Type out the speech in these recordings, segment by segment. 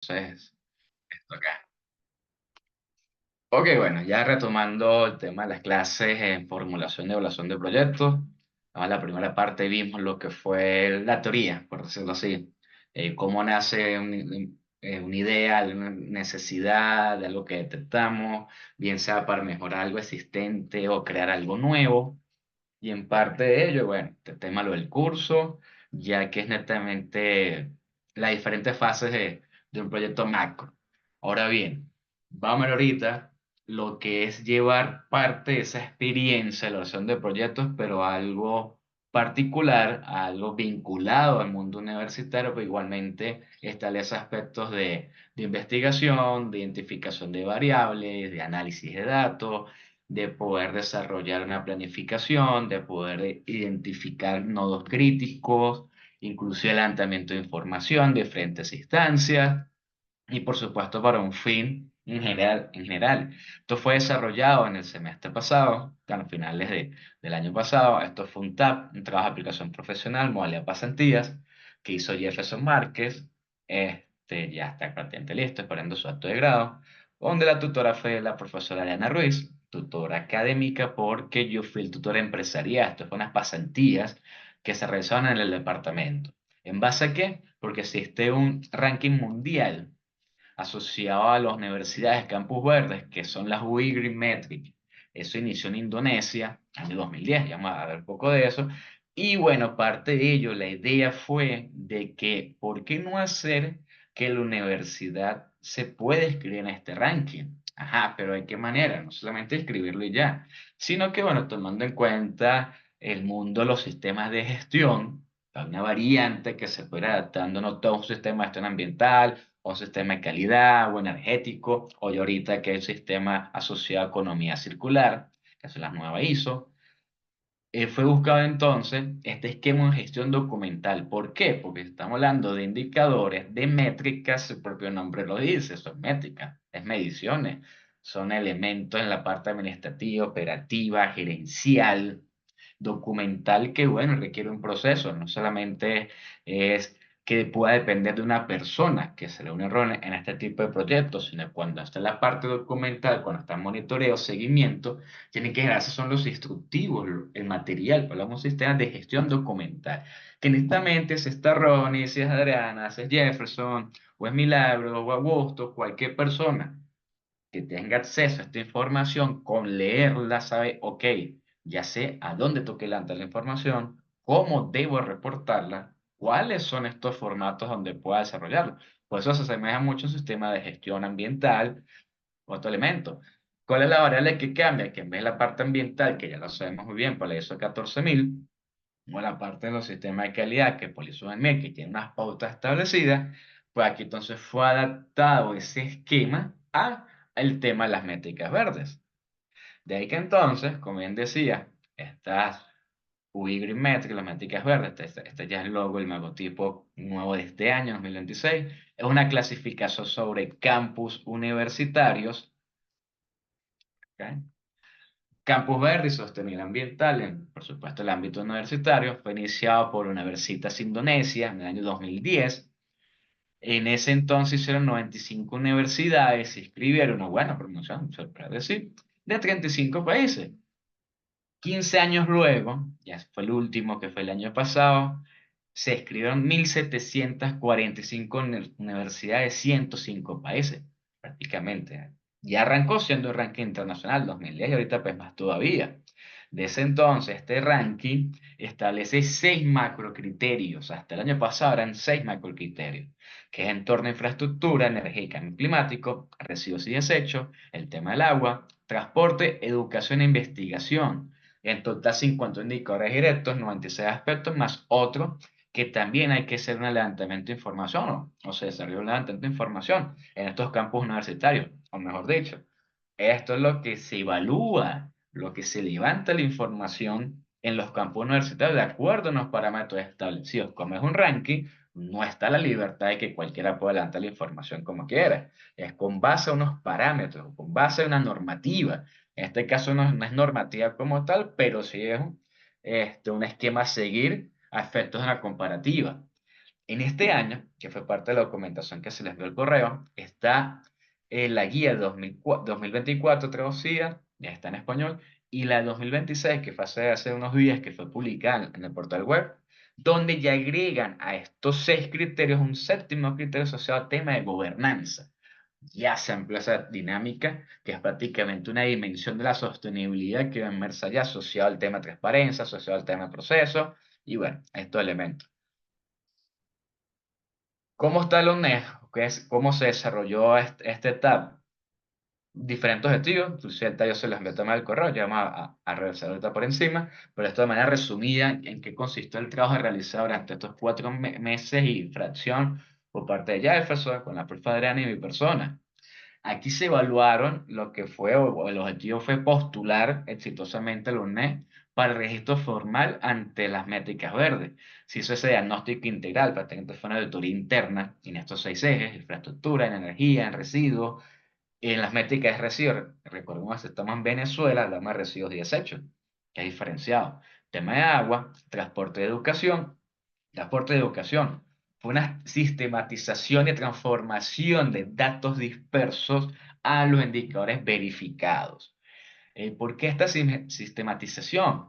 Entonces, esto acá. Ok, bueno, ya retomando el tema de las clases en formulación y evaluación de proyectos. En la primera parte vimos lo que fue la teoría, por decirlo así. Cómo nace una idea, una necesidad de algo que detectamos, bien sea para mejorar algo existente o crear algo nuevo. Y en parte de ello, bueno, este tema lo del curso, ya que es netamente las diferentes fases de un proyecto macro. Ahora bien, vamos a ver ahorita lo que es llevar parte de esa experiencia, la elaboración de proyectos, pero a algo particular, a algo vinculado al mundo universitario, pero igualmente establece aspectos de investigación, de identificación de variables, de análisis de datos, de poder desarrollar una planificación, de poder identificar nodos críticos, inclusive el levantamiento de información de diferentes instancias y por supuesto para un fin en general. Esto fue desarrollado en el semestre pasado, a los finales del año pasado. Esto fue un TAP, un trabajo de aplicación profesional, modalidad pasantías, que hizo Jefferson Márquez. Ya está prácticamente listo, esperando su acto de grado, donde la tutora fue la profesora Ariana Ruiz, tutora académica, porque yo fui el tutor empresarial. Esto fue unas pasantías que se realizaron en el departamento. ¿En base a qué? Porque existe un ranking mundial asociado a las universidades Campus Verdes, que son las UI Green Metric. Eso inició en Indonesia, año 2010, ya vamos a ver poco de eso. Y bueno, parte de ello, la idea fue de que, ¿por qué no hacer que la universidad se pueda inscribir en este ranking? Ajá, pero ¿de qué manera? No solamente escribirlo y ya, sino que, bueno, tomando en cuenta el mundo de los sistemas de gestión, una variante que se fuera adaptando no todo un sistema de gestión ambiental, o un sistema de calidad o energético, o y ahorita que es el sistema asociado a economía circular, que son las nuevas ISO. Fue buscado entonces este esquema de gestión documental. ¿Por qué? Porque estamos hablando de indicadores, de métricas, el propio nombre lo dice, son métricas, es mediciones, son elementos en la parte administrativa, operativa, gerencial, documental que, bueno, requiere un proceso, no solamente es que pueda depender de una persona, que será un error en este tipo de proyectos, sino cuando está en la parte documental, cuando está en monitoreo, seguimiento, tienen que generarse son los instructivos, el material, hablamos de sistemas de gestión documental, que honestamente si está Ronnie, si es Adriana, si es Jefferson, o es Milagro, o Augusto, cualquier persona que tenga acceso a esta información, con leerla, sabe, ok, ya sé a dónde tengo que levantar la información, cómo debo reportarla, cuáles son estos formatos donde pueda desarrollarlo. Por eso se asemeja mucho a un sistema de gestión ambiental, otro elemento. ¿Cuál es la variable que cambia? Que en vez de la parte ambiental, que ya lo sabemos muy bien por la ISO 14000, o la parte de los sistemas de calidad, que por la ISO 9000, que tiene unas pautas establecidas, pues aquí entonces fue adaptado ese esquema a el tema de las métricas verdes. De ahí que entonces, como bien decía, estas UI Green Metric, las métricas verdes, este ya es el logo, el logotipo nuevo de este año, 2026, es una clasificación sobre campus universitarios. ¿Ok? Campus Verde y Sostenibilidad Ambiental, por supuesto, el ámbito universitario, fue iniciado por Universitas Indonesia en el año 2010. En ese entonces hicieron 95 universidades, se inscribieron una buena promoción, se puede decir, de 35 países. 15 años luego, ya fue el último que fue el año pasado, se escribieron 1.745 universidades de 105 países, prácticamente. Ya arrancó siendo el ranking internacional 2010 y ahorita pues más todavía. De ese entonces, este ranking establece 6 macrocriterios. Hasta el año pasado eran 6 macrocriterios, que es entorno, infraestructura, energía y cambio climático, residuos y desechos, el tema del agua, transporte, educación e investigación. En total 50 indicadores directos, 96 aspectos, más otro que también hay que hacer un levantamiento de información o se desarrolla un levantamiento de información en estos campos universitarios, o mejor dicho, esto es lo que se evalúa, lo que se levanta la información en los campos universitarios de acuerdo a unos parámetros establecidos. Como es un ranking, no está la libertad de que cualquiera pueda levantar la información como quiera. Es con base a unos parámetros, con base a una normativa. En este caso no es normativa como tal, pero sí es un esquema a seguir a efectos de una comparativa. En este año, que fue parte de la documentación que se les dio el correo, está la guía 2024 traducida, ya está en español, y la 2026, que fue hace unos días, que fue publicada en el portal web, donde ya agregan a estos 6 criterios un séptimo criterio asociado al tema de gobernanza. Ya se amplió esa dinámica, que es prácticamente una dimensión de la sostenibilidad que va inmersa ya asociado al tema de transparencia, asociado al tema de proceso, y bueno, estos elementos. ¿Cómo está el ONES? ¿Cómo se desarrolló esta etapa? Diferentes objetivos, entonces yo se los envié también al correo, ya vamos a revisar ahorita por encima, pero esto de manera resumida, en qué consistió el trabajo realizado durante estos 4 meses y fracción por parte de Jefferson, con la profe Adriana y mi persona. Aquí se evaluaron lo que fue, o el objetivo fue postular exitosamente al UNED para el registro formal ante las métricas verdes. Se hizo ese diagnóstico integral, prácticamente fue una auditoría interna en estos 6 ejes: infraestructura, en energía, en residuos, en las métricas de residuos. Recordemos que estamos en Venezuela, hablamos de residuos y desechos, que es diferenciado. Tema de agua, transporte de educación. Transporte de educación fue una sistematización y transformación de datos dispersos a los indicadores verificados. ¿Por qué esta sistematización?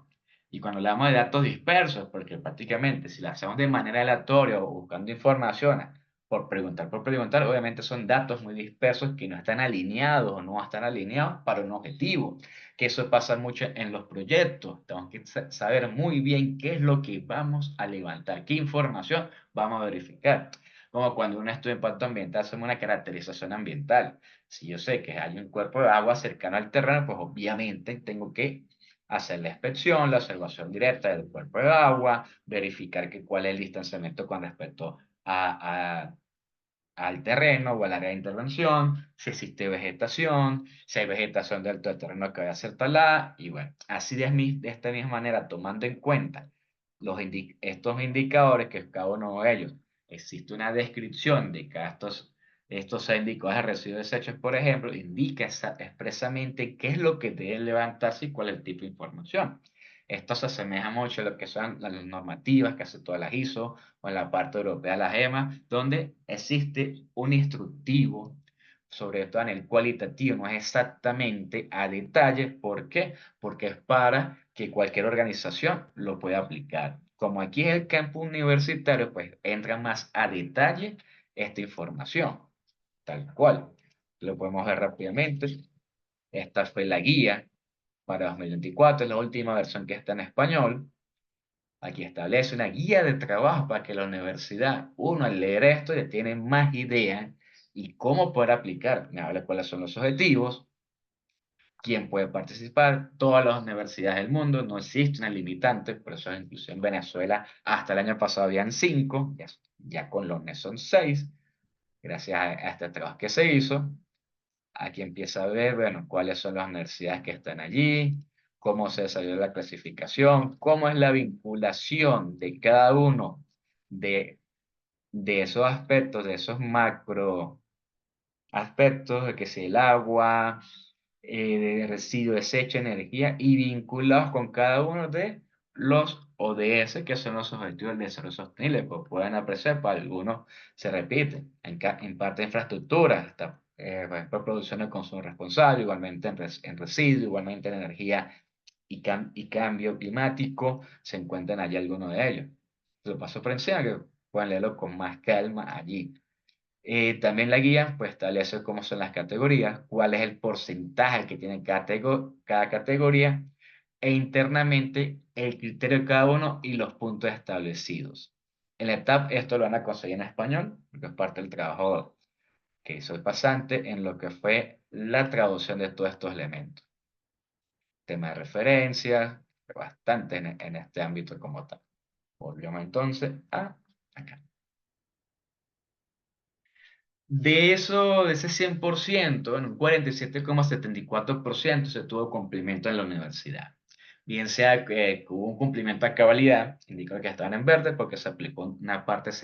Y cuando hablamos de datos dispersos, porque prácticamente si lo hacemos de manera aleatoria o buscando información por preguntar, obviamente son datos muy dispersos que no están alineados o no están alineados para un objetivo. Que eso pasa mucho en los proyectos. Tenemos que saber muy bien qué es lo que vamos a levantar, qué información vamos a verificar. Como cuando uno estudia impacto ambiental, hacemos una caracterización ambiental. Si yo sé que hay un cuerpo de agua cercano al terreno, pues obviamente tengo que hacer la inspección, la observación directa del cuerpo de agua, verificar cuál es el distanciamiento con respecto al terreno o al área de intervención, si existe vegetación, si hay vegetación dentro del terreno que vaya a ser talada, y bueno, así de esta misma manera, tomando en cuenta estos indicadores, que cada uno de ellos existe una descripción de cada estos indicadores de residuos desechos, por ejemplo, indica expresamente qué es lo que debe levantarse y cuál es el tipo de información. Esto se asemeja mucho a lo que son las normativas que hace todas las ISO o en la parte europea las EMA, donde existe un instructivo, sobre todo en el cualitativo, no es exactamente a detalle. ¿Por qué? Porque es para que cualquier organización lo pueda aplicar. Como aquí es el campo universitario, pues entra más a detalle esta información, tal cual. Lo podemos ver rápidamente. Esta fue la guía para 2024, es la última versión que está en español. Aquí establece una guía de trabajo para que la universidad, uno al leer esto ya tiene más idea y cómo poder aplicar. Me habla cuáles son los objetivos, quién puede participar, todas las universidades del mundo, no existe una limitante, por eso incluso en Venezuela hasta el año pasado habían 5, ya con los NES son 6, gracias a este trabajo que se hizo. Aquí empieza a ver, bueno, cuáles son las universidades que están allí, cómo se desarrolló la clasificación, cómo es la vinculación de cada uno de, de esos aspectos, de esos macro aspectos, de que si el agua, de residuo, desecho, energía, y vinculados con cada uno de los ODS, que son los Objetivos del Desarrollo Sostenible. Pues pueden apreciar, para algunos se repiten, en parte de infraestructura, hasta, por ejemplo, producción de consumo responsable, igualmente en residuos, igualmente en energía y cambio climático, se encuentran allí algunos de ellos. Lo paso por encima, que pueden leerlo con más calma allí. También la guía pues establece cómo son las categorías, cuál es el porcentaje que tiene cada categoría, e internamente el criterio de cada uno y los puntos establecidos. En la etapa esto lo van a conseguir en español, porque es parte del trabajo que hizo el pasante en lo que fue la traducción de todos estos elementos. Tema de referencia, bastante en este ámbito como tal. Volvemos entonces a acá. De eso, de ese 100%, bueno, un 47,74% se tuvo cumplimiento en la universidad. Bien sea que hubo un cumplimiento a cabalidad, indica que estaban en verde porque se aplicó una parte de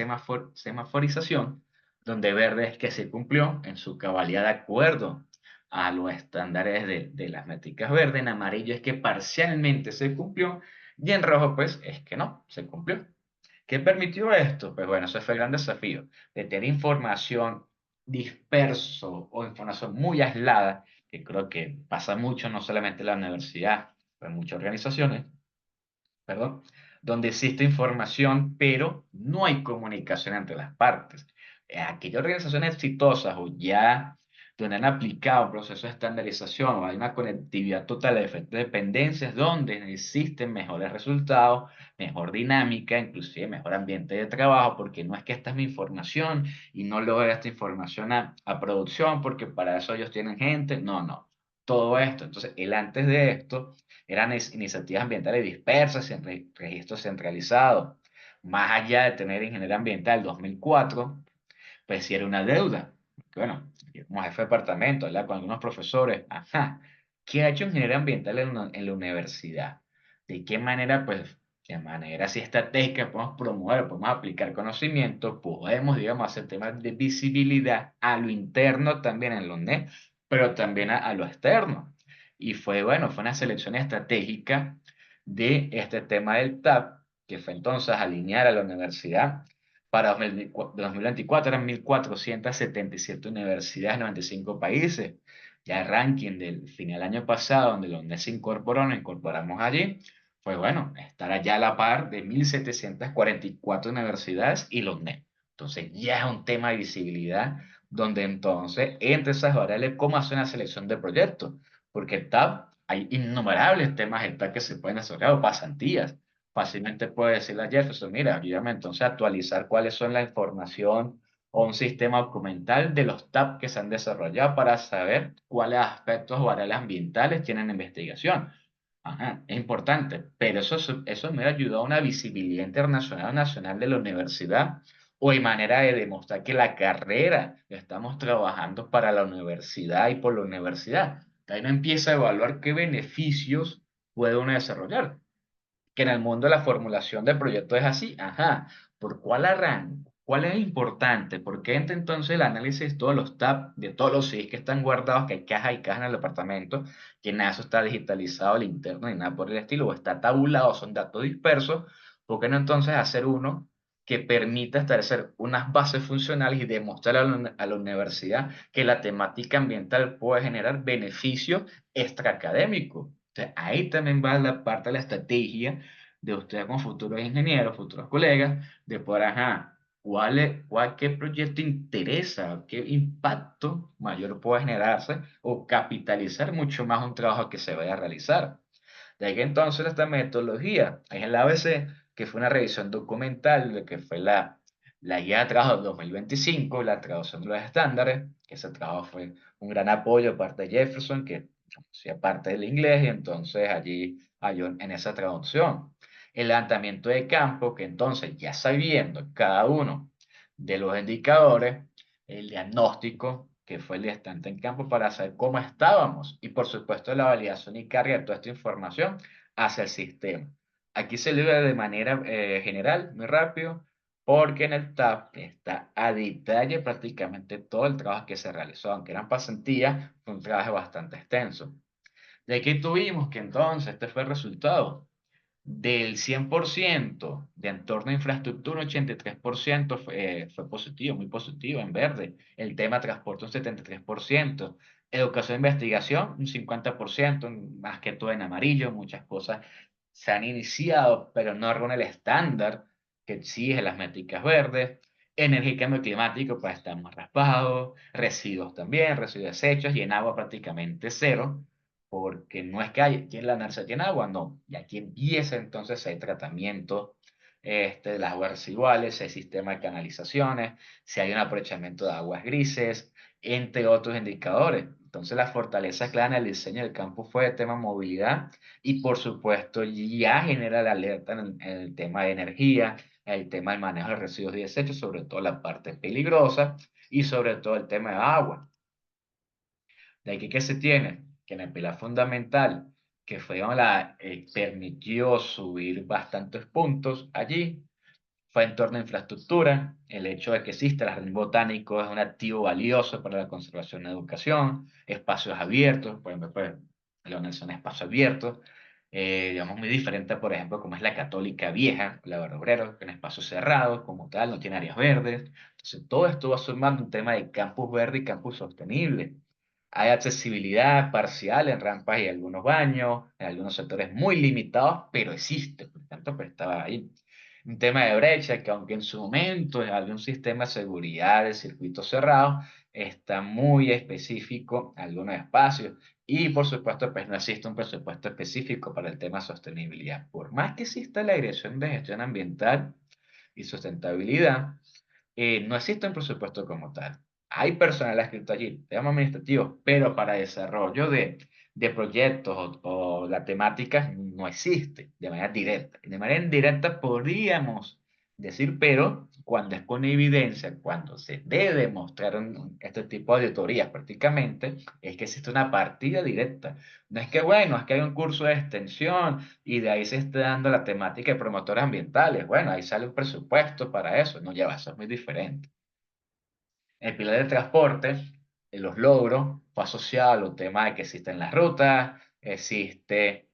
semaforización, donde verde es que se cumplió en su cabalidad de acuerdo a los estándares de las métricas verdes. En amarillo es que parcialmente se cumplió y en rojo pues es que no, se cumplió. ¿Qué permitió esto? Pues bueno, ese fue el gran desafío, de tener información disperso o información muy aislada, que creo que pasa mucho no solamente en la universidad, pero en muchas organizaciones, perdón, donde existe información, pero no hay comunicación entre las partes. Aquellas organizaciones exitosas o ya donde han aplicado un proceso de estandarización o hay una conectividad total de efectos de dependencias, donde existen mejores resultados, mejor dinámica, inclusive mejor ambiente de trabajo, porque no es que esta es mi información y no le doy esta información a producción, porque para eso ellos tienen gente, no, no. Todo esto, entonces, el antes de esto eran iniciativas ambientales dispersas en registros centralizados. Más allá de tener ingeniería ambiental 2004, pues sí era una deuda. Bueno, yo como jefe de departamento, ¿verdad? Con algunos profesores, ajá, ¿qué ha hecho ingeniería ambiental en la universidad? ¿De qué manera, pues, de manera así estratégica podemos promover, podemos aplicar conocimiento, podemos, digamos, hacer temas de visibilidad a lo interno también en los NET, pero también a lo externo? Y fue, bueno, fue una selección estratégica de este tema del TAP, que fue entonces alinear a la universidad para 2024 eran 1.477 universidades en 95 países. Ya el ranking del final del año pasado, donde la UNED se incorporó, nos incorporamos allí, fue bueno, estar allá a la par de 1.744 universidades y la UNED. Entonces ya es un tema de visibilidad, donde entonces entre esas variables, ¿cómo hacer una selección de proyectos? Porque TAP, hay innumerables temas en TAP que se pueden desarrollar o pasantías. Fácilmente puede decirle a Jefferson, mira, ayúdame entonces a actualizar cuáles son la información o un sistema documental de los TAP que se han desarrollado para saber cuáles aspectos o variables ambientales tienen investigación. Ajá, es importante, pero eso me ha ayudado a una visibilidad internacional o nacional de la universidad o hay manera de demostrar que la carrera que estamos trabajando para la universidad y por la universidad. Ahí uno empieza a evaluar qué beneficios puede uno desarrollar que en el mundo de la formulación de proyectos es así. Ajá, ¿por cuál arranco? ¿Cuál es importante? ¿Por qué entra entonces el análisis de todos los tabs, de todos los CIS que están guardados, que hay cajas y cajas en el departamento, que nada de eso está digitalizado al interno ni nada por el estilo, o está tabulado, son datos dispersos? ¿Por qué no entonces hacer uno que permita establecer unas bases funcionales y demostrar a la universidad que la temática ambiental puede generar beneficios extraacadémicos? Entonces, ahí también va la parte de la estrategia de ustedes como futuros ingenieros, futuros colegas, de poder, ajá, qué proyecto interesa, qué impacto mayor puede generarse o capitalizar mucho más un trabajo que se vaya a realizar. De ahí que entonces esta metodología es el ABC, que fue una revisión documental de que fue la guía de trabajo de 2025, la traducción de los estándares, que ese trabajo fue un gran apoyo de parte de Jefferson, que hacía parte del inglés, y entonces allí ayudó en esa traducción. El levantamiento de campo, que entonces ya sabiendo cada uno de los indicadores, el diagnóstico, que fue el estante en campo para saber cómo estábamos, y por supuesto la validación y carga de toda esta información hacia el sistema. Aquí se lee de manera general, muy rápido, porque en el TAP está a detalle prácticamente todo el trabajo que se realizó, aunque eran pasantías, fue un trabajo bastante extenso. De aquí tuvimos que entonces este fue el resultado. Del 100% de entorno de infraestructura, un 83% fue positivo, muy positivo, en verde. El tema transporte, un 73%. Educación e investigación, un 50%, más que todo en amarillo. Muchas cosas se han iniciado, pero no con el estándar que exige las métricas verdes. Energía y cambio climático, pues estamos raspados. Residuos también, residuos desechos y en agua prácticamente cero porque no es que hay, aquí en la NERSA tiene agua, no, y aquí empieza entonces hay tratamiento de las aguas residuales, hay sistema de canalizaciones, si hay un aprovechamiento de aguas grises, entre otros indicadores. Entonces la fortaleza clara en el diseño del campo fue el tema movilidad y por supuesto ya genera la alerta en el tema de energía, el tema del manejo de residuos y desechos, sobre todo la parte peligrosa y sobre todo el tema de agua. De aquí que se tiene, que en el pilar fundamental, que fue donde permitió subir bastantes puntos allí, fue en torno a infraestructura, el hecho de que exista el jardín botánico es un activo valioso para la conservación y la educación, espacios abiertos, por ejemplo, pues, Leonel son espacios abiertos, digamos, muy diferente, por ejemplo, como es la Católica Vieja, la Barrio Obrero, que en espacios cerrados, como tal, no tiene áreas verdes. Entonces, todo esto va sumando un tema de campus verde y campus sostenible. Hay accesibilidad parcial en rampas y algunos baños, en algunos sectores muy limitados, pero existe, por tanto, pues estaba ahí. Un tema de brecha que aunque en su momento había un sistema de seguridad de circuitos cerrados, está muy específico en algunos espacios. Y por supuesto, pues no existe un presupuesto específico para el tema sostenibilidad. Por más que exista la Dirección de Gestión Ambiental y Sustentabilidad, no existe un presupuesto como tal. Hay personal escrito allí, temas administrativos, pero para desarrollo de proyectos o la temática no existe de manera directa. De manera indirecta podríamos decir, pero cuando es con evidencia, cuando se debe demostrar este tipo de auditorías prácticamente, es que existe una partida directa. No es que, bueno, es que hay un curso de extensión y de ahí se está dando la temática de promotores ambientales. Bueno, ahí sale un presupuesto para eso. No lleva, eso es muy diferente. El pilar de transporte, los logros, fue asociado a los temas de que existen las rutas, existe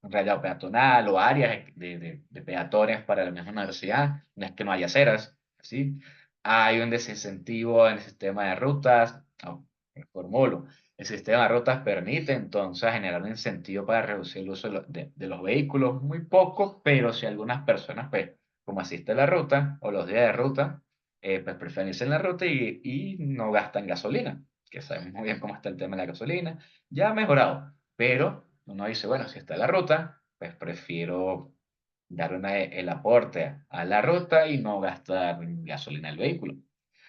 un rayado peatonal o áreas de peatones para la misma universidad. No es que no haya aceras, ¿sí? Hay un desincentivo en el sistema de rutas. No, formulo. El sistema de rutas permite entonces generar un incentivo para reducir el uso de los vehículos, muy poco, pero si algunas personas, pues, como asiste la ruta o los días de ruta, pues prefieren irse en la ruta y no gastan gasolina, que sabemos muy bien cómo está el tema de la gasolina. Ya ha mejorado, pero uno dice, bueno, si está en la ruta, pues prefiero dar el aporte a la ruta y no gastar gasolina en el vehículo.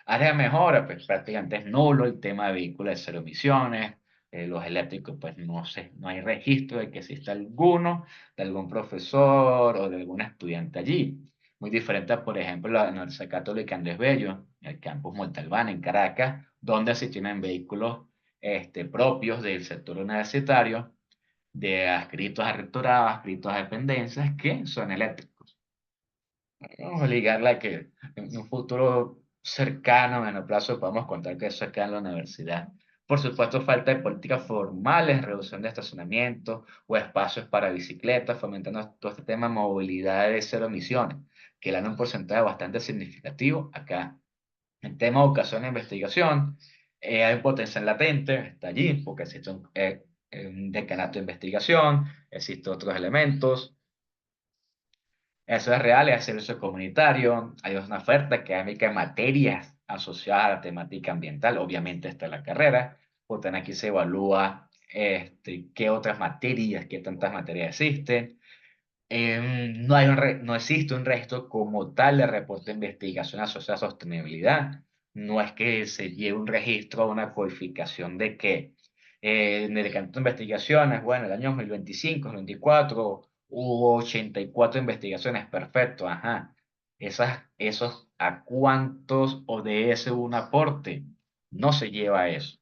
Área de mejora, pues prácticamente es nulo el tema de vehículos de cero emisiones. Los eléctricos, pues no sé, no hay registro de que exista alguno, de algún profesor o de algún estudiante allí. Muy diferente a, por ejemplo, la Universidad Católica Andrés Bello, el campus Montalbán en Caracas, donde se tienen vehículos propios del sector universitario, de adscritos a rectorado, adscritos a dependencias, que son eléctricos. Vamos a ligarla a que en un futuro cercano, a mediano plazo, podamos contar que eso acá en la universidad. Por supuesto, falta de políticas formales, reducción de estacionamientos o espacios para bicicletas, fomentando todo este tema de movilidad de cero emisiones, que le dan un porcentaje bastante significativo acá. En tema de educación e investigación, hay un potencial latente, está allí, porque existe un decanato de investigación, existen otros elementos. Eso es real, es servicio comunitario, hay una oferta académica en materias asociadas a la temática ambiental, obviamente está en la carrera, porque aquí se evalúa qué otras materias, qué tantas materias existen. No hay no existe un registro como tal de reporte de investigación asociada a sostenibilidad. No es que se lleve un registro o una codificación de que en el campo de investigaciones, bueno, el año 2025, 2024, hubo 84 investigaciones, perfecto, ajá. Esos, ¿a cuántos ODS hubo un aporte? No se lleva eso.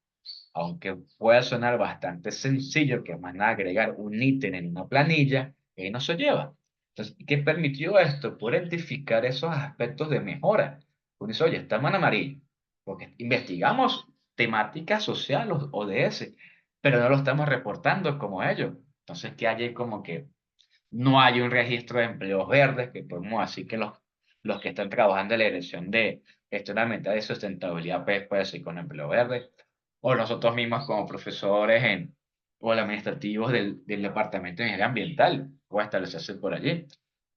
Aunque pueda sonar bastante sencillo, que es más nada agregar un ítem en una planilla, no se lleva. Entonces, ¿qué permitió esto? Poder identificar esos aspectos de mejora. Uno dice, oye, estamos en amarillo, porque investigamos temáticas sociales, los ODS, pero no lo estamos reportando como ellos. Entonces, ¿qué hay ahí? Como que no hay un registro de empleos verdes, que podemos así que los que están trabajando en la dirección de gestión ambiental y sustentabilidad, pues puede ser con empleo verde, o nosotros mismos como profesores o los administrativos del Departamento de Ingeniería Ambiental, o establecerse por allí.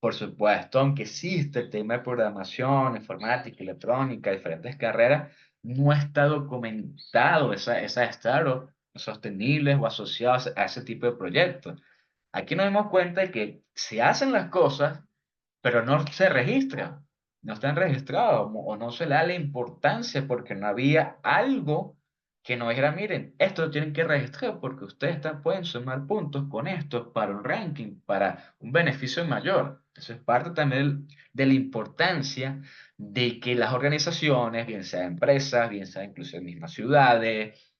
Por supuesto, aunque existe el tema de programación, informática, electrónica, diferentes carreras, no está documentado esas startups sostenibles o asociadas a ese tipo de proyectos. Aquí nos damos cuenta de que se hacen las cosas, pero no se registran, no están registrados o no se le da la importancia porque no había algo que nos dijera, miren, esto lo tienen que registrar porque ustedes pueden sumar puntos con esto para un ranking, para un beneficio mayor. Eso es parte también de la importancia de que las organizaciones, bien sea empresas, bien sea incluso en mismas ciudades,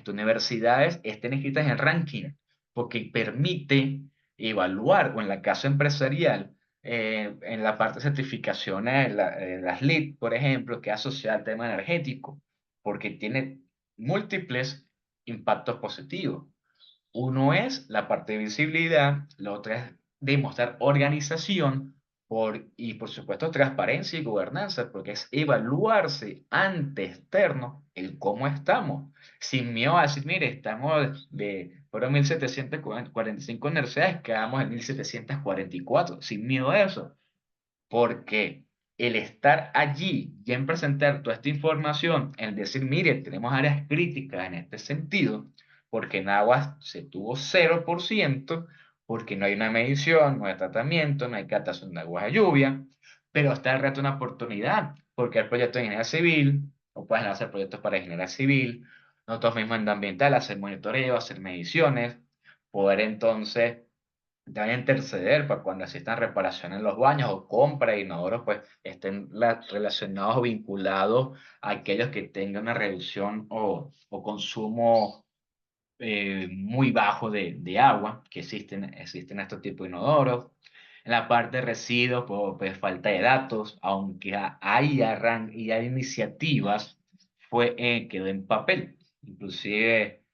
universidades estén escritas en ranking, porque permite evaluar, o en la casa empresarial, en la parte de certificaciones, las LEED, por ejemplo, que asocia al tema energético, porque tiene múltiples impactos positivos. Uno es la parte de visibilidad, la otra es demostrar organización y por supuesto transparencia y gobernanza, porque es evaluarse ante externo el cómo estamos, sin miedo a decir, mire, estamos fueron 1745 universidades, quedamos en 1744, sin miedo a eso. Porque el estar allí y en presentar toda esta información, el decir, mire, tenemos áreas críticas en este sentido, porque en aguas se tuvo 0%, porque no hay una medición, no hay tratamiento, no hay captación de aguas de lluvia, pero está el reto una oportunidad, porque el proyecto de ingeniería civil, o pueden hacer proyectos para ingeniería civil, nosotros mismos en ambiental, hacer monitoreo, hacer mediciones, poder entonces deben interceder para cuando existan reparaciones en los baños o compra de inodoros, pues estén relacionados o vinculados a aquellos que tengan una reducción o consumo muy bajo de agua, que existen estos tipos de inodoros. En la parte de residuos, pues falta de datos, aunque y hay iniciativas, quedó en papel. Inclusive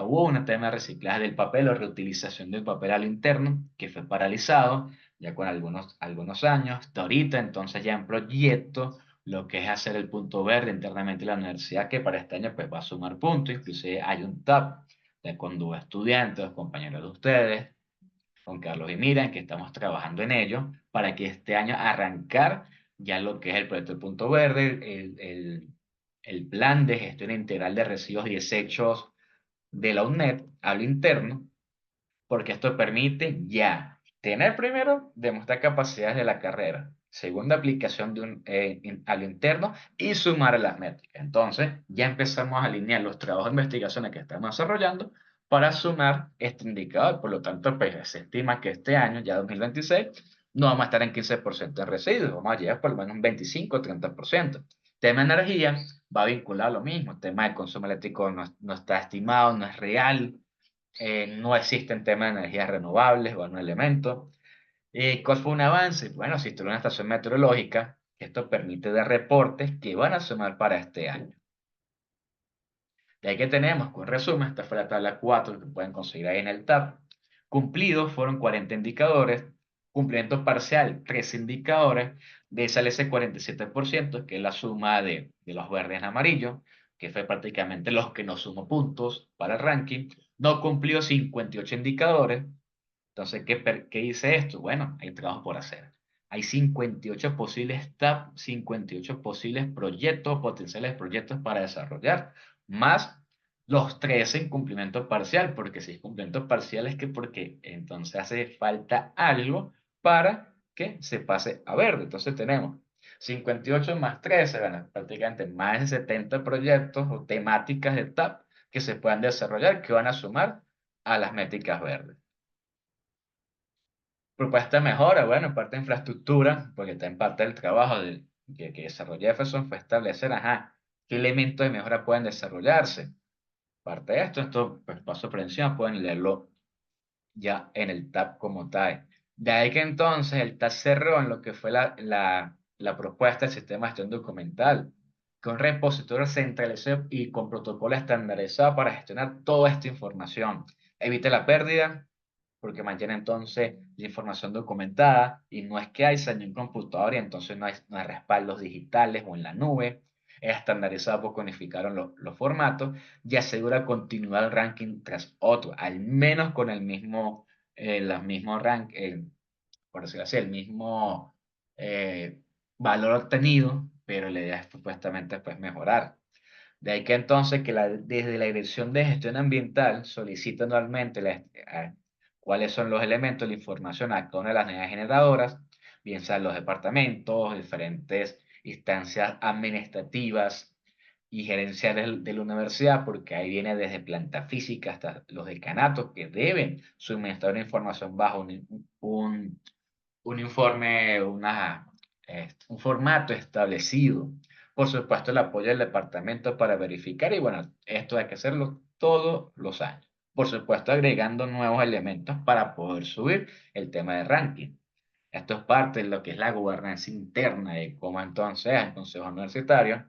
hubo un tema de reciclaje del papel o reutilización del papel al interno, que fue paralizado ya con algunos años. Hasta ahorita, entonces ya en proyecto lo que es hacer el punto verde internamente en la universidad, que para este año pues va a sumar puntos, inclusive hay un tab de cuando estudiantes, compañeros de ustedes, con Carlos y Miran, que estamos trabajando en ello, para que este año arrancar ya lo que es el proyecto del punto verde, el plan de gestión integral de residuos y desechos de la UNED a lo interno, porque esto permite ya tener primero, demostrar capacidades de la carrera, segunda aplicación a lo interno y sumar a las métricas. Entonces, ya empezamos a alinear los trabajos de investigación que estamos desarrollando para sumar este indicador. Por lo tanto, pues, se estima que este año, ya 2026, no vamos a estar en 15% de residuos, vamos a llegar por lo menos un 25 o 30%. Tema de energía va vinculado a lo mismo. El tema del consumo eléctrico no está estimado, no es real, no existen temas de energías renovables o no elementos. ¿Cuál fue un avance? Bueno, se instaló una estación meteorológica, que esto permite dar reportes que van a sumar para este año. De ahí que tenemos, con resumen, esta fue la tabla 4 que pueden conseguir ahí en el tab. Cumplidos fueron 40 indicadores, cumplimiento parcial 13 indicadores, de ahí sale ese 47%, que es la suma de los verdes en amarillo, que fue prácticamente los que nos sumó puntos para el ranking. No cumplió 58 indicadores. Entonces, ¿qué dice esto? Bueno, hay trabajo por hacer. Hay 58 posibles tab, 58 posibles proyectos, potenciales proyectos para desarrollar, más los 13 en cumplimiento parcial, porque si es cumplimiento parcial es que porque entonces hace falta algo para que se pase a verde. Entonces tenemos 58 más 13, bueno, prácticamente más de 70 proyectos o temáticas de tab que se puedan desarrollar que van a sumar a las métricas verdes. Propuesta de mejora, bueno, en parte de infraestructura, porque está en parte del trabajo que desarrolló Jefferson fue establecer, ajá, qué elementos de mejora pueden desarrollarse. Parte de esto pues paso por encima, pueden leerlo ya en el tab como tal. De ahí que entonces el tab cerró en lo que fue la propuesta del sistema de gestión documental, con repositorio centralizado y con protocolo estandarizado para gestionar toda esta información. Evite la pérdida, porque mantiene entonces la información documentada y no es que hay en un computador y entonces no hay respaldos digitales o en la nube. Es estandarizado porque unificaron los formatos y asegura continuar el ranking tras otro, al menos con el mismo, rank, por decirlo así, el mismo valor obtenido, pero la idea es supuestamente pues mejorar. De ahí que entonces desde la Dirección de Gestión Ambiental solicita anualmente cuáles son los elementos, la información a cada una de las unidades generadoras, bien sean los departamentos, diferentes instancias administrativas y gerenciales de la universidad, porque ahí viene desde planta física hasta los decanatos que deben suministrar una información bajo un informe, un formato establecido. Por supuesto, el apoyo del departamento para verificar y bueno, esto hay que hacerlo todos los años. Por supuesto, agregando nuevos elementos para poder subir el tema de ranking. Esto es parte de lo que es la gobernanza interna de cómo entonces el Consejo Universitario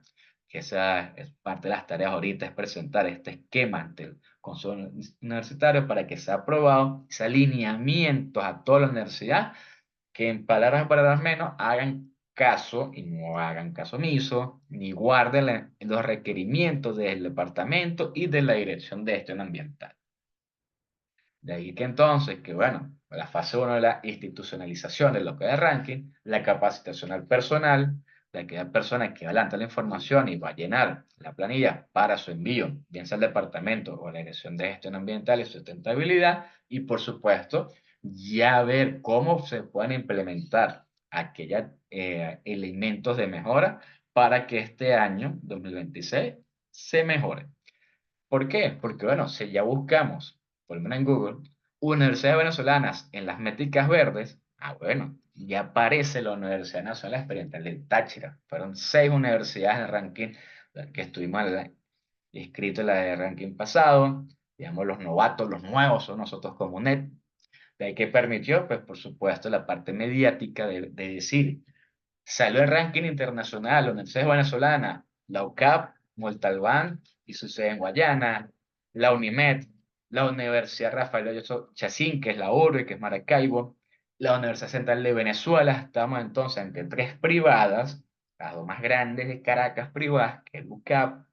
que esa es parte de las tareas ahorita, es presentar este esquema del Consejo Universitario para que sea aprobado, ese alineamientos a toda la universidad, que en palabras menos hagan caso y no hagan caso omiso, ni guarden los requerimientos del departamento y de la Dirección de Gestión Ambiental. De ahí que entonces, que bueno, la fase 1 de la institucionalización de lo que es el ranking, la capacitación al personal, de aquella persona que adelanta la información y va a llenar la planilla para su envío, bien sea al departamento o a la Dirección de Gestión Ambiental y Sustentabilidad, y por supuesto, ya ver cómo se pueden implementar aquellos elementos de mejora para que este año, 2026, se mejore. ¿Por qué? Porque, bueno, si ya buscamos, por lo menos en Google, universidades venezolanas en las métricas verdes, bueno, ya aparece la Universidad Nacional Experimental del Táchira. Fueron 6 universidades en el ranking que estuvimos inscritos en la ranking pasado. Digamos, los novatos, los nuevos son nosotros como NET. De ahí que permitió, pues, por supuesto, la parte mediática de decir, salió el ranking internacional, la Universidad Venezolana, la UCAP, Montalbán y su sede en Guayana, la UNIMED, la Universidad Rafael Hoyos Chacín, que es la URBE, que es Maracaibo, la Universidad Central de Venezuela. Estamos entonces entre 3 privadas, las 2 más grandes de Caracas privadas, que es UCAP,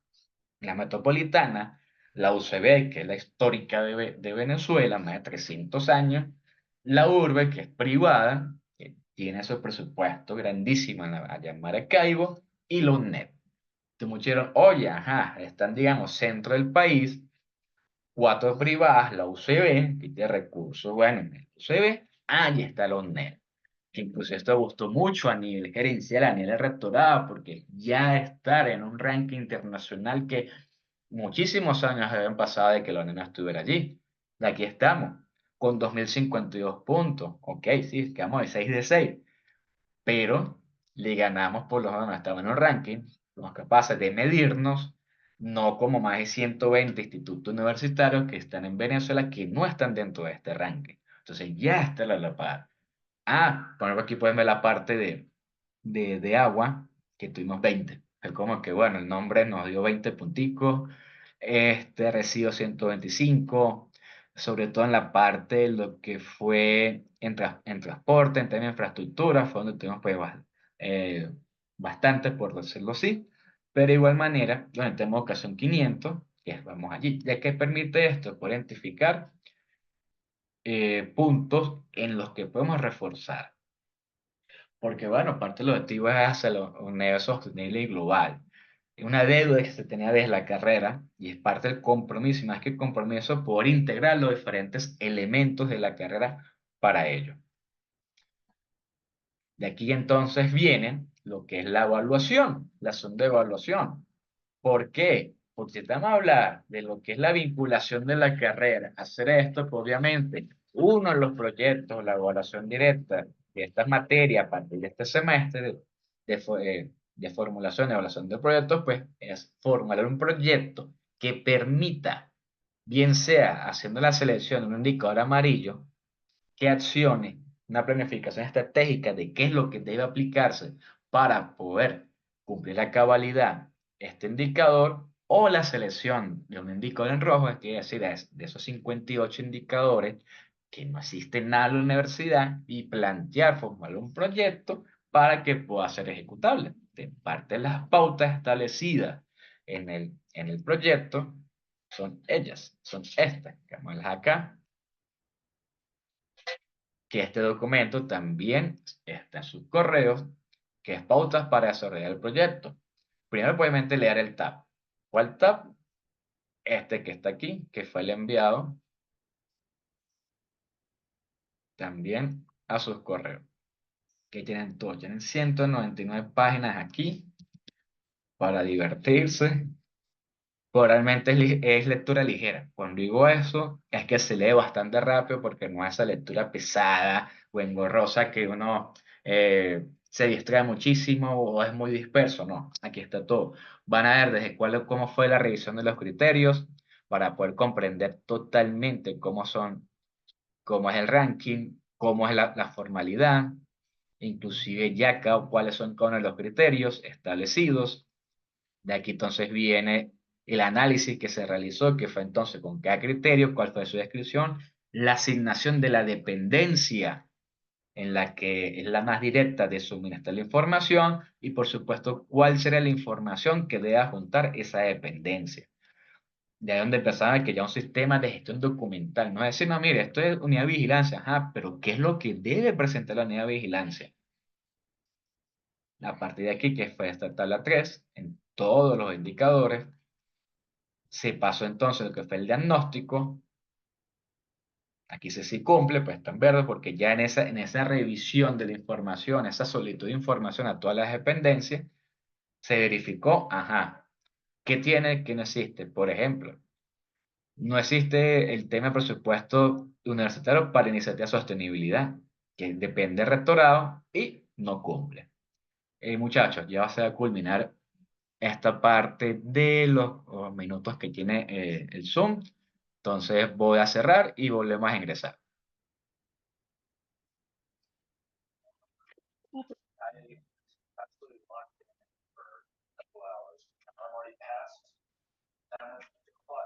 la Metropolitana, la UCB, que es la histórica de Venezuela, más de 300 años, la URBE, que es privada, que tiene su presupuesto grandísimo allá en Maracaibo, y la UNED. Entonces muchos dijeron, oye, ajá, están, digamos, centro del país, 4 privadas, la UCB, que tiene recursos, bueno, en la UCB, ahí está la UNED. Que incluso esto gustó mucho a nivel gerencial, a nivel rectorado, porque ya estar en un ranking internacional que muchísimos años habían pasado de que la UNED estuviera allí. Y aquí estamos, con 2052 puntos. Ok, sí, quedamos de 6 de 6, pero le ganamos por lo menos, estamos en un ranking, somos capaces de medirnos, no como más de 120 institutos universitarios que están en Venezuela que no están dentro de este ranking. Entonces ya está la par. Por ejemplo, aquí pueden ver la parte de agua, que tuvimos 20. Es como que, bueno, el nombre nos dio 20 punticos, residuo 125, sobre todo en la parte de lo que fue en transporte, en temas de infraestructura, fue donde tuvimos pues, eh, bastante, por decirlo así, pero de igual manera, bueno, en tema de educación 500, que vamos allí, ya que permite esto, poder identificar puntos en los que podemos reforzar. Porque, bueno, parte del objetivo es hacer un negocio sostenible y global. Es una deuda que se tenía desde la carrera y es parte del compromiso, y más que el compromiso, poder integrar los diferentes elementos de la carrera para ello. De aquí entonces viene lo que es la evaluación, la sonda de evaluación. ¿Por qué? Porque si estamos a hablar de lo que es la vinculación de la carrera, hacer esto, pues obviamente, uno de los proyectos, la evaluación directa de estas materias a partir de este semestre de formulación y evaluación de proyectos, pues es formular un proyecto que permita, bien sea haciendo la selección de un indicador amarillo, qué acciones, una planificación estratégica de qué es lo que debe aplicarse para poder cumplir la cabalidad este indicador, o la selección de un indicador en rojo, es decir, de esos 58 indicadores que no existen nada en la universidad, y plantear, formar un proyecto para que pueda ser ejecutable. De parte de las pautas establecidas en el proyecto, son ellas, son estas, que vamos a ver acá, que este documento también está en sus correos, que es pautas para desarrollar el proyecto. Primero, obviamente, leer el tab. ¿Cuál tab? Este que está aquí, que fue el enviado también a sus correos. Que tienen todo, tienen 199 páginas aquí para divertirse. Realmente es lectura ligera. Cuando digo eso, es que se lee bastante rápido porque no es esa lectura pesada o engorrosa que uno se distrae muchísimo o es muy disperso. No, aquí está todo. Van a ver desde cómo fue la revisión de los criterios para poder comprender totalmente cómo es el ranking, cómo es la formalidad, inclusive ya cuáles son cada uno de los criterios establecidos. De aquí entonces viene el análisis que se realizó, que fue entonces con cada criterio, cuál fue su descripción, la asignación de la dependencia en la que es la más directa de suministrar la información y por supuesto cuál será la información que debe juntar esa dependencia. De ahí donde empezaba que ya un sistema de gestión documental, no es decir, no, mire, esto es unidad de vigilancia, ajá, pero ¿qué es lo que debe presentar la unidad de vigilancia? A partir de aquí, que fue esta tabla 3 en todos los indicadores, se pasó entonces lo que fue el diagnóstico. Aquí sí cumple, pues está en verde, porque ya en esa revisión de la información, esa solicitud de información a todas las dependencias, se verificó, ajá, ¿qué tiene, qué no existe? Por ejemplo, no existe el tema de presupuesto universitario para iniciativa de sostenibilidad, que depende del rectorado y no cumple. Muchachos, ya va a ser culminar esta parte de los minutos que tiene el Zoom. Entonces voy a cerrar y volvemos a ingresar.